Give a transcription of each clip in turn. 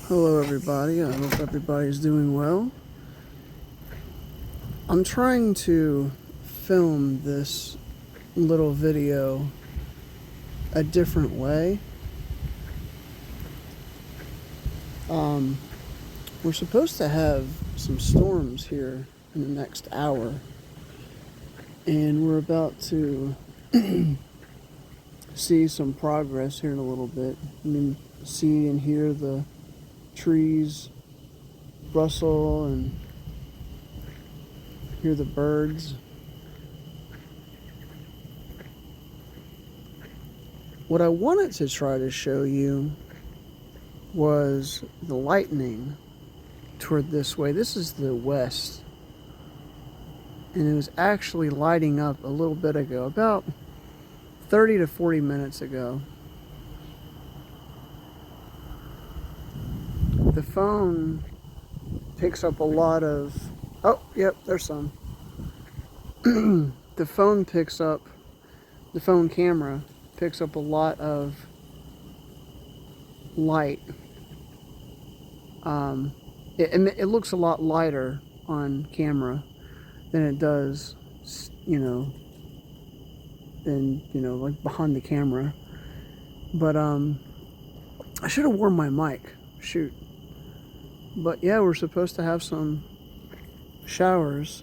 Hello everybody, I hope everybody's doing well. I'm trying to film this little video a different way. We're supposed to have some storms here in the next hour, and we're about to see some progress here in a little bit. I mean, see and hear the trees rustle and hear the birds. What I wanted to try to show you was the lightning toward this way. This is the west, and it was actually lighting up a little bit ago, about 30 to 40 minutes ago. The phone picks up a lot of, oh, yep, there's some. The phone camera picks up a lot of light. It looks a lot lighter on camera than it does, like behind the camera. But I should have worn my mic. Shoot. But yeah, we're supposed to have some showers.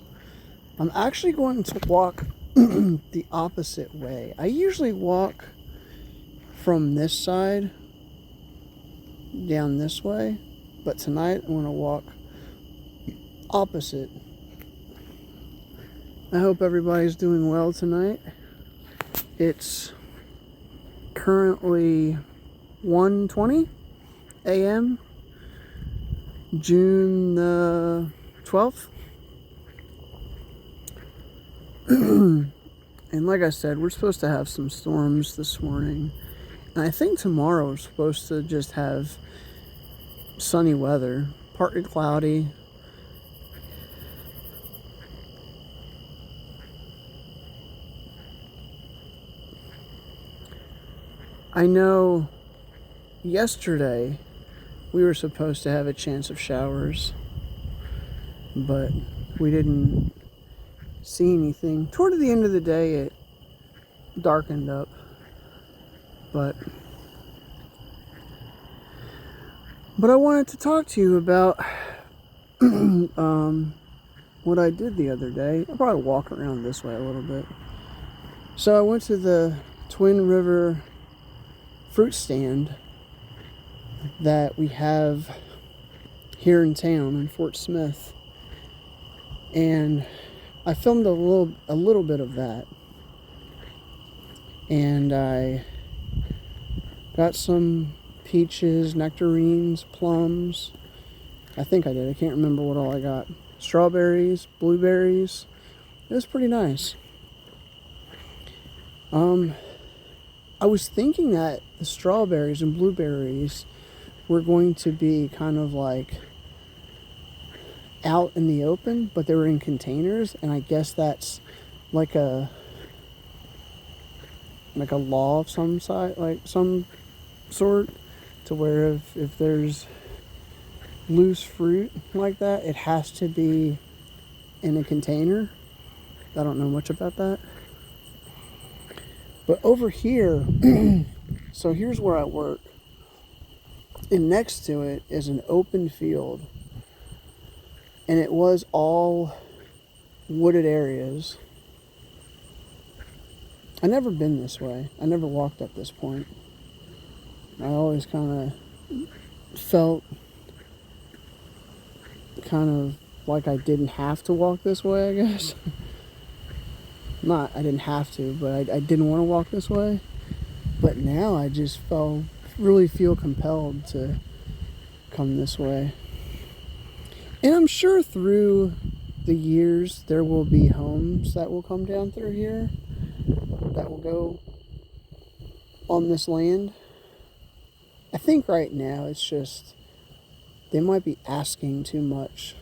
I'm actually going to walk the opposite way. I usually walk from this side down this way, but tonight I'm going to walk opposite. I hope everybody's doing well tonight. It's currently 1:20 a.m. June the 12th. And like I said, we're supposed to have some storms this morning. And I think tomorrow we're supposed to just have sunny weather, partly cloudy. I know yesterday we were supposed to have a chance of showers, but we didn't see anything. Toward the end of the day, it darkened up, but I wanted to talk to you about what I did the other day. I'll probably walk around this way a little bit. So I went to the Twin River fruit stand that we have here in town in Fort Smith, and I filmed a little bit of that, and I got some peaches, nectarines, plums. I think I did. I can't remember what all I got. Strawberries, blueberries. It was pretty nice. I was thinking that the strawberries and blueberries were going to be kind of like out in the open, but they were in containers, and I guess that's like a law of some side, like some sort, to where if there's loose fruit like that, it has to be in a container. I don't know much about that. But over here, so here's where I work, and next to it is an open field, and it was all wooded areas. I never been this way. I never walked up this point. I always kind of felt kind of like I didn't have to walk this way, I guess. I didn't have to, but I didn't want to walk this way. But now I just really feel compelled to come this way. And I'm sure through the years there will be homes that will come down through here that will go on this land. I think right now it's just they might be asking too much.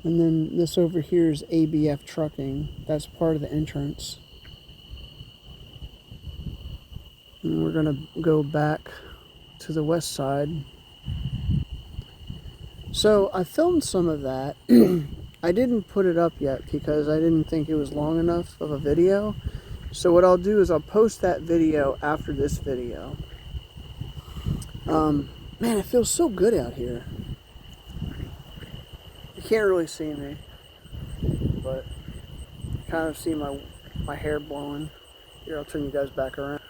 And then this over here is ABF Trucking. That's part of the entrance. And we're going to go back to the west side So I filmed some of that. I didn't put it up yet because I didn't think it was long enough of a video. So what I'll do is I'll post that video after this video. Man, it feels so good out here. You can't really see me, but you kind of see my hair blowing. Here, I'll turn you guys back around.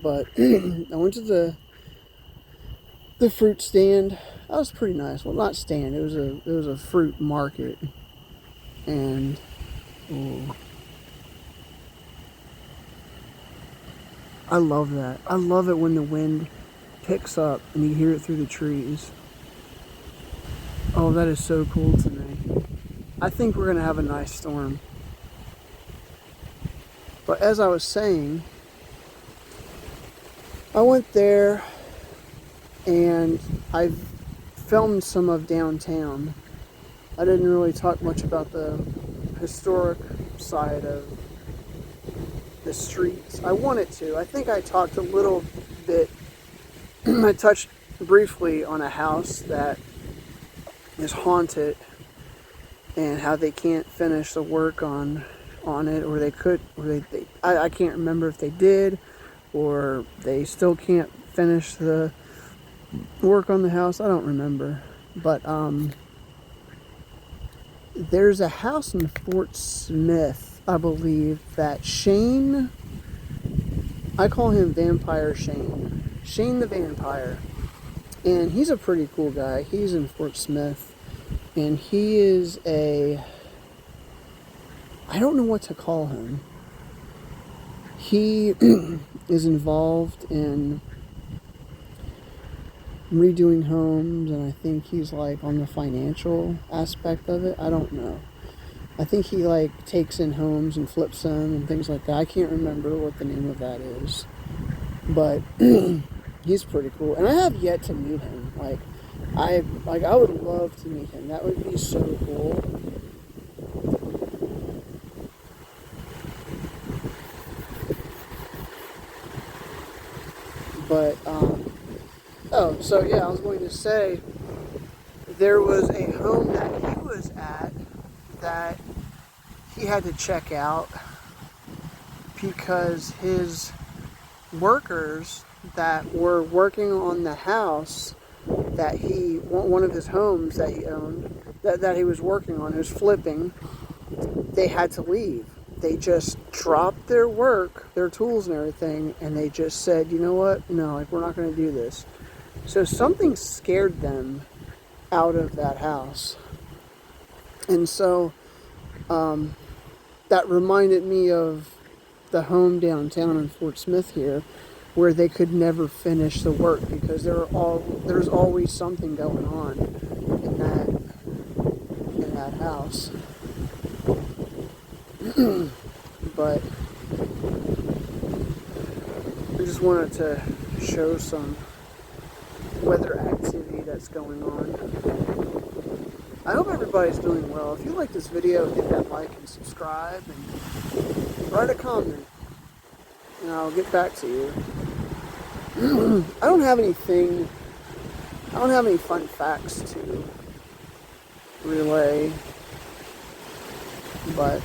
But I went to the fruit stand. That was pretty nice. Well, not stand. It was a fruit market, and ooh, I love that. I love it when the wind picks up and you hear it through the trees. Oh, that is so cool to me. I think we're gonna have a nice storm. But as I was saying, I went there and I filmed some of downtown. I didn't really talk much about the historic side of the streets. I wanted to. I think I talked a little bit. I touched briefly on a house that is haunted and how they can't finish the work on it, or they could, or I can't remember if they did, or they still can't finish the work on the house. I don't remember. But there's a house in Fort Smith, I believe, that Shane, I call him Vampire Shane. Shane the Vampire. And he's a pretty cool guy. He's in Fort Smith. And he is I don't know what to call him. He is involved in redoing homes, and I think he's like on the financial aspect of it. I don't know. I think he like takes in homes and flips them and things like that. I can't remember what the name of that is, but he's pretty cool. And I have yet to meet him. I would love to meet him. That would be so cool. But oh, so yeah, I was going to say there was a home that he was at that he had to check out because his workers that were working on the house that one of his homes that he owned, that he was working on, he was flipping, they had to leave. They just dropped their work, their tools and everything, and they just said, you know what, no, like, we're not going to do this. So something scared them out of that house. And so that reminded me of the home downtown in Fort Smith here, where they could never finish the work because there's always something going on in that house. But I just wanted to show some weather activity that's going on. I hope everybody's doing well. If you like this video, hit that like and subscribe and write a comment, and I'll get back to you. I don't have any fun facts to relay, but I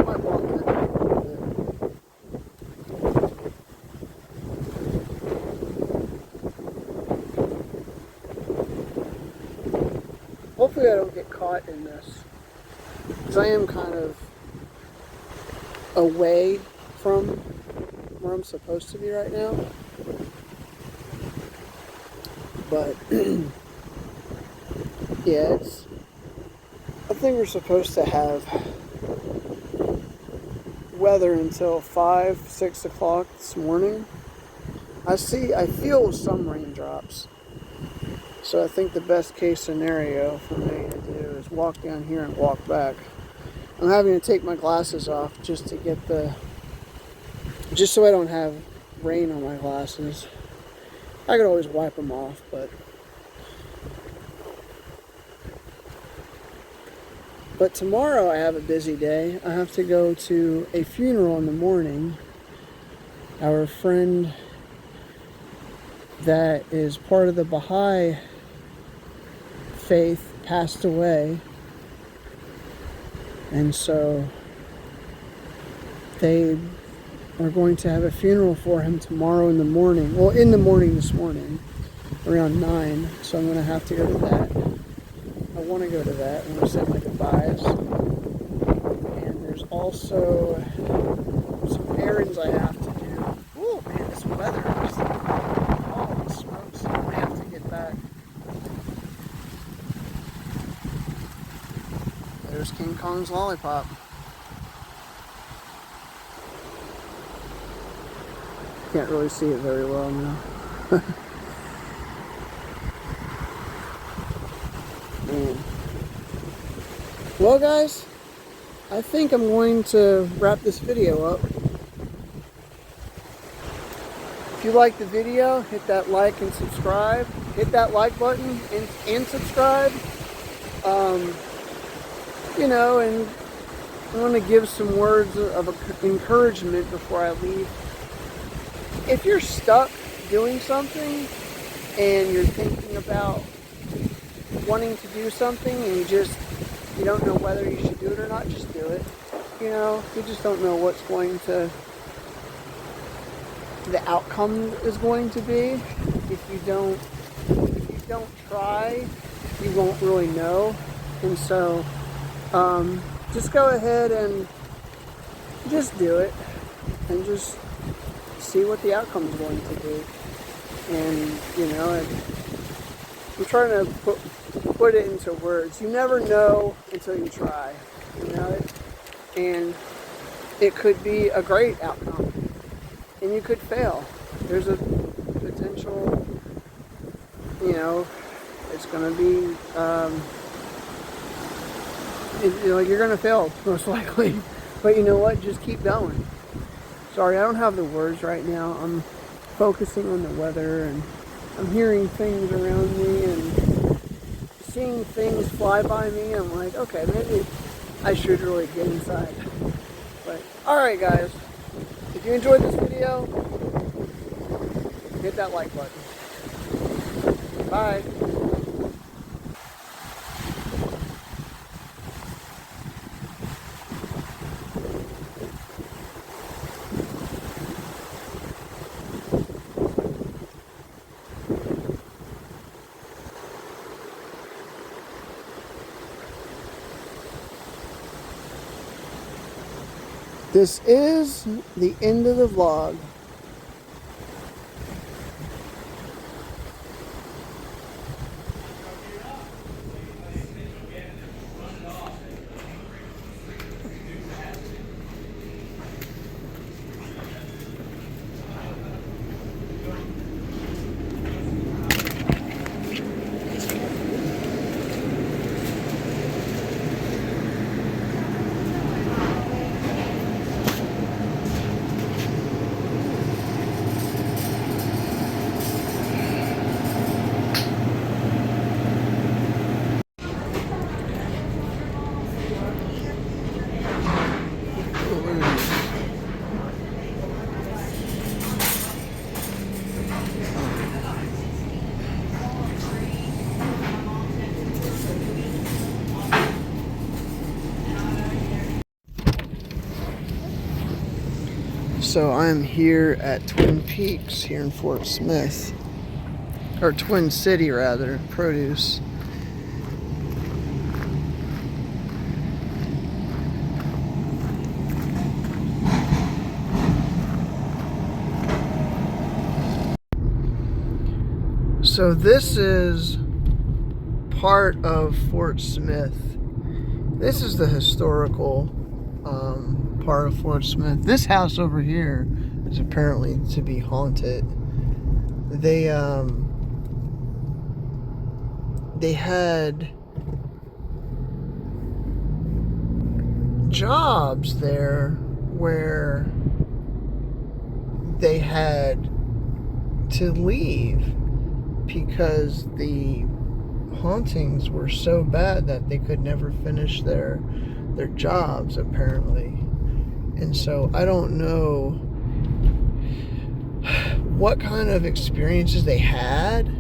might walk in a little bit. Hopefully I don't get caught in this, because I am kind of away from where I'm supposed to be right now. But yeah, I think we're supposed to have weather until 5-6 o'clock this morning. I feel some raindrops. So I think the best case scenario for me to do is walk down here and walk back. I'm having to take my glasses off just so I don't have rain on my glasses. I could always wipe them off, but tomorrow I have a busy day. I have to go to a funeral in the morning. Our friend that is part of the Baha'i faith passed away, and so they are going to have a funeral for him tomorrow in the morning. Well, in the morning this morning, around 9. So I'm going to have to go to that. I want to go to that. I want to say my goodbyes. And there's also some errands I have to do. Oh man, this weather is, holy smokes. I have to get back. There's King Kong's lollipop. Can't really see it very well now. Man. Well guys, I think I'm going to wrap this video up. If you like the video, hit that like and subscribe. Hit that like button and subscribe. You know, and I want to give some words of encouragement before I leave. If you're stuck doing something and you're thinking about wanting to do something and you don't know whether you should do it or not, just do it. You know, you just don't know what's going to, the outcome is going to be. If you don't try, you won't really know. And so, just go ahead and just do it and just see what the outcome is going to be. And, you know, I'm trying to put it into words. You never know until you try, you know, and it could be a great outcome, and you could fail. There's a potential, you know, it's going to be, you're going to fail, most likely. But you know what? Just keep going. Sorry, I don't have the words right now. I'm focusing on the weather, and I'm hearing things around me, and seeing things fly by me. I'm like, okay, maybe I should really get inside. But, alright guys, if you enjoyed this video, hit that like button. Bye. This is the end of the vlog. So I'm here at Twin Peaks here in Fort Smith, or Twin City rather, produce. So this is part of Fort Smith. This is the historical part of Fort Smith. This house over here is apparently to be haunted. They had jobs there where they had to leave because the hauntings were so bad that they could never finish their jobs, apparently. And so I don't know what kind of experiences they had,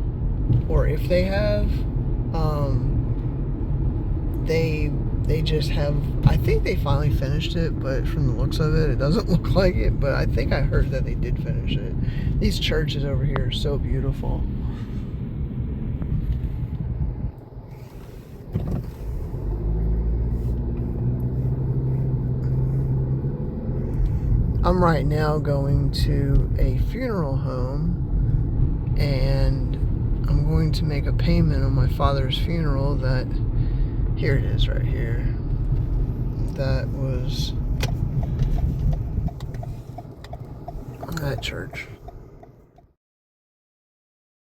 or if they have. They just have. I think they finally finished it, but from the looks of it, it doesn't look like it. But I think I heard that they did finish it. These churches over here are so beautiful. I'm right now going to a funeral home, and I'm going to make a payment on my father's funeral. That, here it is right here. That was that church.